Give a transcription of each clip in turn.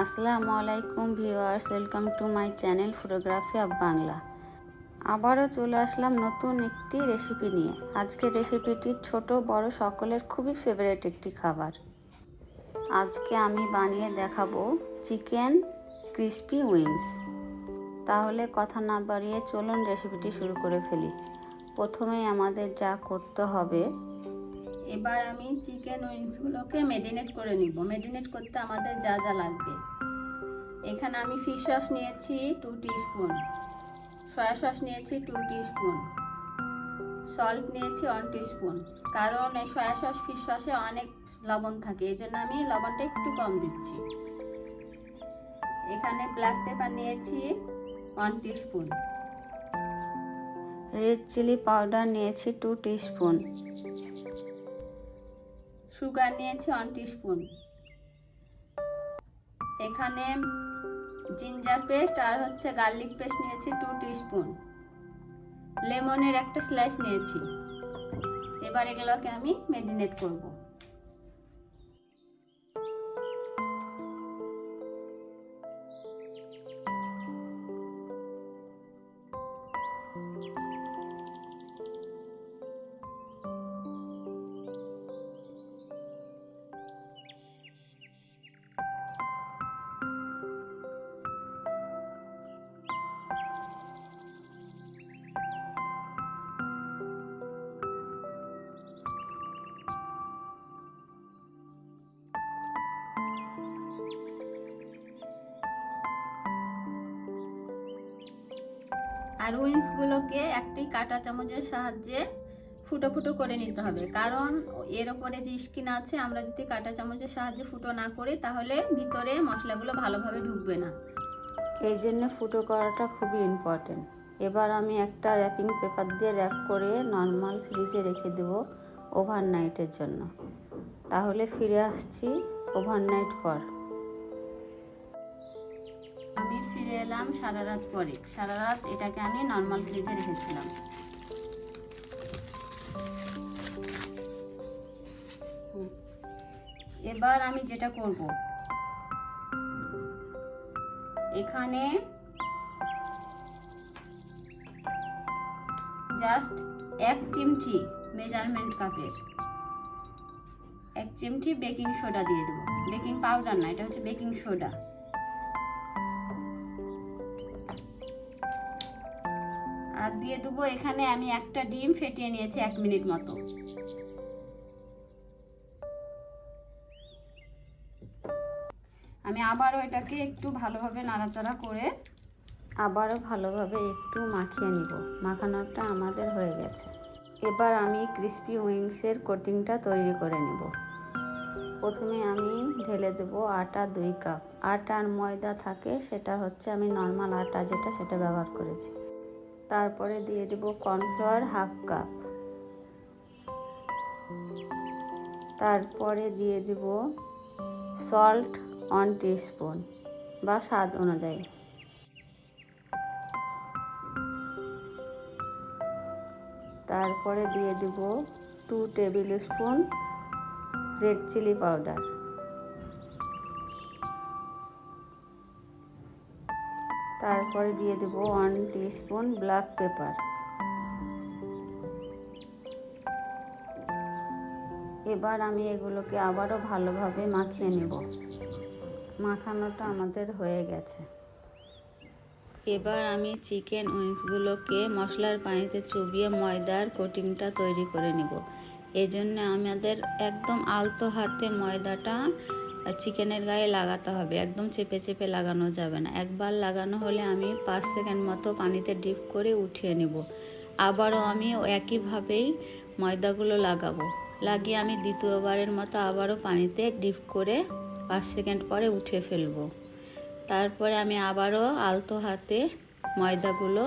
আসসালামু আলাইকুম viewers, welcome to my channel photography of Bangla. আবারও চলে আসলাম নতুন একটি রেসিপি নিয়ে। আজকের রেসিপিটি ছোট বড় সকলের খুবই ফেভারিট একটি খাবার। আজকে আমি বানিয়ে দেখাবো চিকেন ক্রিসপি উইংস। তাহলে কথা না বাড়িয়ে চলুন রেসিপিটি শুরু করে ফেলি। প্রথমেই আমাদের যা করতে হবে, এবার আমি চিকেন উইংসগুলোকে মেরিনেট করে নিব। মেরিনেট করতে আমাদের যা যা লাগবে, এখানে আমি ফিশ সস নিয়েছি 2 টিস্পুন, সয়া সস নিয়েছি 2 টিস্পুন, সল্ট নিয়েছি 1 টিস্পুন। কারণ এই সয়া সস ফিশ সসে অনেক লবণ থাকে, এই জন্য আমি লবণটা একটু কম দিচ্ছি। এখানে ব্ল্যাক পেপার নিয়েছি 1 টিস্পুন, রেড চিলি পাউডার নিয়েছি 2 টিস্পুন, সুগার নিয়েছি 1 টিস্পুন। এখানে জিঞ্জার পেস্ট আর গার্লিক পেস্ট নিয়েছি 2 টিস্পুন, লেমনের একটা স্লাইস নিয়েছি। এবার এগুলোকে আমি মেরিনেট করব। আর উইংসগুলোকে একটি কাঁটা চামচের সাহায্যে ফুটো ফুটো করে নিতে হবে, কারণ এর ওপরে যে স্কিন আছে, আমরা যদি কাঁটা চামচের সাহায্যে ফুটো না করি তাহলে ভিতরে মশলাগুলো ভালোভাবে ঢুকবে না। এই জন্য ফুটো করাটা খুবই ইম্পর্টেন্ট। এবার আমি একটা র্যাপিং পেপার দিয়ে র্যাপ করে নর্মাল ফ্রিজে রেখে দেব ওভারনাইটের জন্য। তাহলে ফিরে আসছি ওভারনাইট পর। আমি ফিরে এলাম সারা রাত পরে। সারা রাত এটাকে আমি নর্মাল ফ্রিজে রেখেছিলাম। এবার আমি যেটা করব, এখানে জাস্ট 1 চিমটি মেজারমেন্ট কাপের 1 চিমটি বেকিং সোডা দিয়ে দেবো। বেকিং পাউডার না, এটা হচ্ছে বেকিং সোডা। আর দিয়ে দেবো এখানে আমি একটা ডিম ফেটিয়ে নিয়েছি 1 মিনিট মতো। আমি আবারও এটাকে একটু ভালোভাবে নাড়াচাড়া করে আবারও ভালোভাবে একটু মাখিয়ে নিব। মাখানোটা আমাদের হয়ে গেছে। এবার আমি ক্রিসপি উইংসের কোটিংটা তৈরি করে নিব। প্রথমে আমি ঢেলে দেব আটা 2 কাপ। আটা আর ময়দা থাকে, সেটা হচ্ছে আমি নর্মাল আটা যেটা, সেটা ব্যবহার করেছি। তারপরে দিয়ে দেব কর্নফ্লাওয়ার 1/2 কাপ। তারপরে দিয়ে দেব সল্ট 1 টিস্পুন বা স্বাদ অনুযায়ী। তারপরে দিয়ে দেব 2 tablespoon red chilli powder. তারপরে দিয়ে দেব 1 টিস্পুন ব্ল্যাক পেপার। এবার আমি এগুলোকে আবারও ভালোভাবে মাখিয়ে নেব। মাখানোটা আমাদের হয়ে গেছে। এবার আমি চিকেন উইংসগুলোকে মশলার পানিতে চুবিয়ে ময়দার কোটিংটা তৈরি করে নিব। এই জন্য আমাদের একদম আলতো হাতে ময়দাটা চিকেনের গায়ে লাগাতে হবে। একদম চেপে চেপে লাগানো যাবে না। একবার লাগানো হলে আমি 5 সেকেন্ড মতো পানিতে ডিপ করে উঠিয়ে নেব। আবারও আমি একইভাবেই ময়দাগুলো লাগাবো। লাগিয়ে আমি দ্বিতীয়বারের মতো আবারও পানিতে ডিপ করে 5 সেকেন্ড পরে উঠিয়ে ফেলবো। তারপরে আমি আবারও আলতো হাতে ময়দাগুলো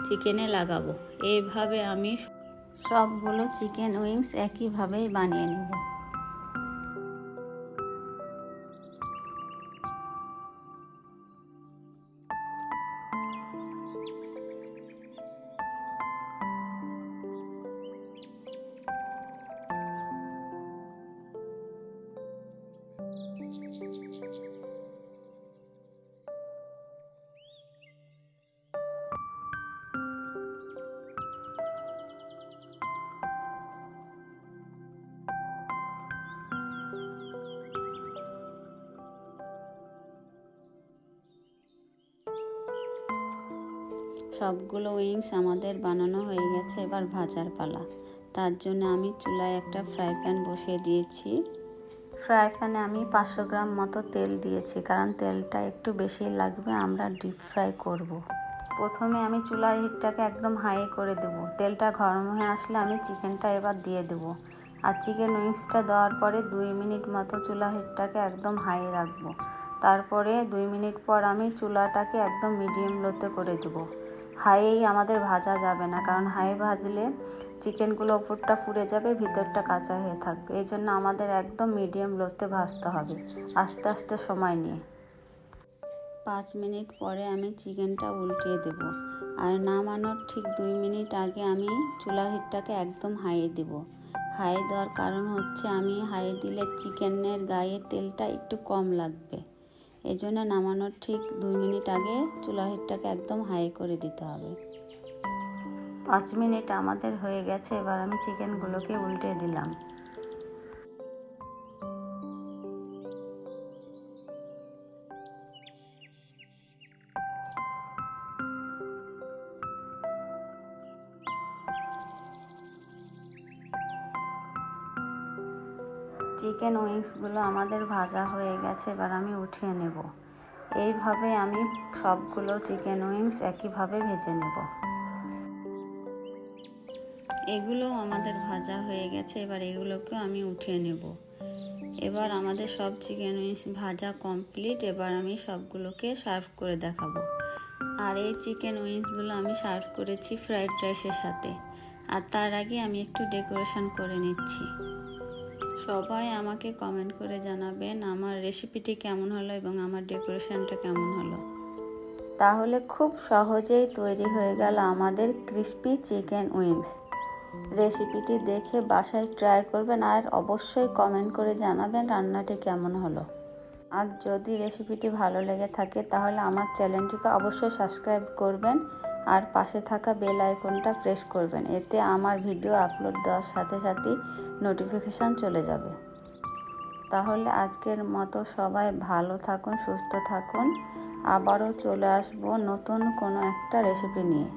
চিকেনে লাগাবো। এইভাবে আমি সবগুলো চিকেন উইংস একইভাবেই বানিয়ে নেব। সবগুলো উইংস আমাদের বানানো হয়ে গেছে, এবার ভাজার পালা। তার জন্য আমি চুলায় একটা ফ্রাই প্যান বসিয়ে দিয়েছি। ফ্রাই প্যানে আমি 500 গ্রাম মতো তেল দিয়েছি, কারণ তেলটা একটু বেশি লাগবে, আমরা ডিপ ফ্রাই করব। প্রথমে আমি চুলার হিটটাকে একদম হাই করে দেব। তেলটা গরম হয়ে আসলে আমি চিকেনটা এবার দিয়ে দেব। আর চিকেন উইংসটা দেওয়ার পরে 2 মিনিট মতো চুলার হিটটাকে একদম হাই রাখবো। তারপরে 2 মিনিট পর আমি চুলাটাকে একদম মিডিয়াম লোতে করে দেব। হাইয়েই আমাদের ভাজা যাবে না, কারণ হাই ভাজলে চিকেনগুলো ওপরটা পুড়ে যাবে, ভিতরটা কাঁচা হয়ে থাকবে। এই জন্য আমাদের একদম মিডিয়াম লোতে ভাজতে হবে, আস্তে আস্তে সময় নিয়ে। 5 মিনিট পরে আমি চিকেনটা উল্টিয়ে দেব। আর নামানোর ঠিক 2 মিনিট আগে আমি চুলার হিটটাকে একদম হাই দেব। হাই দেওয়ার কারণ হচ্ছে আমি হাই দিলে চিকেনের গায়ে তেলটা একটু কম লাগবে। এই জন্য নামানোর ঠিক 2 মিনিট আগে চুলার হিটটাকে একদম হাই করে দিতে হবে। 5 মিনিট আমাদের হয়ে গেছে, এবার আমি চিকেনগুলোকে উল্টে দিলাম। চিকেন উইংসগুলো আমাদের ভাজা হয়ে গেছে, এবার আমি উঠিয়ে নেব। এইভাবে আমি সবগুলো চিকেন উইংস একইভাবে ভেজে নেব। এগুলো আমাদের ভাজা হয়ে গেছে, এবার এগুলোকে আমি উঠিয়ে নেব। এবার আমাদের সব চিকেন উইংস ভাজা কমপ্লিট। এবার আমি সবগুলোকে সার্ভ করে দেখাবো। আর এই চিকেন উইংসগুলো আমি সার্ভ করেছি ফ্রাইড রাইসের সাথে। আর তার আগে আমি একটু ডেকোরেশন করে নিচ্ছি। সবাই আমাকে কমেন্ট করে জানাবেন আমার রেসিপিটি কেমন হলো এবং আমার ডেকোরেশনটা কেমন হলো। তাহলে খুব সহজেই তৈরি হয়ে গেল আমাদের ক্রিস্পি চিকেন উইংস। রেসিপিটি দেখে বাসায় ট্রাই করবেন আর অবশ্যই কমেন্ট করে জানাবেন রান্নাটি কেমন হলো। আর যদি রেসিপিটি ভালো লেগে থাকে তাহলে আমার চ্যানেলটিকে অবশ্যই সাবস্ক্রাইব করবেন আর পাশে থাকা বেল আইকনটা প্রেস করবেন। এতে আমার ভিডিও আপলোড দেওয়ার সাথে সাথেই নোটিফিকেশান চলে যাবে। তাহলে আজকের মতো সবাই ভালো থাকুন, সুস্থ থাকুন। আবারও চলে আসবো নতুন কোনো একটা রেসিপি নিয়ে।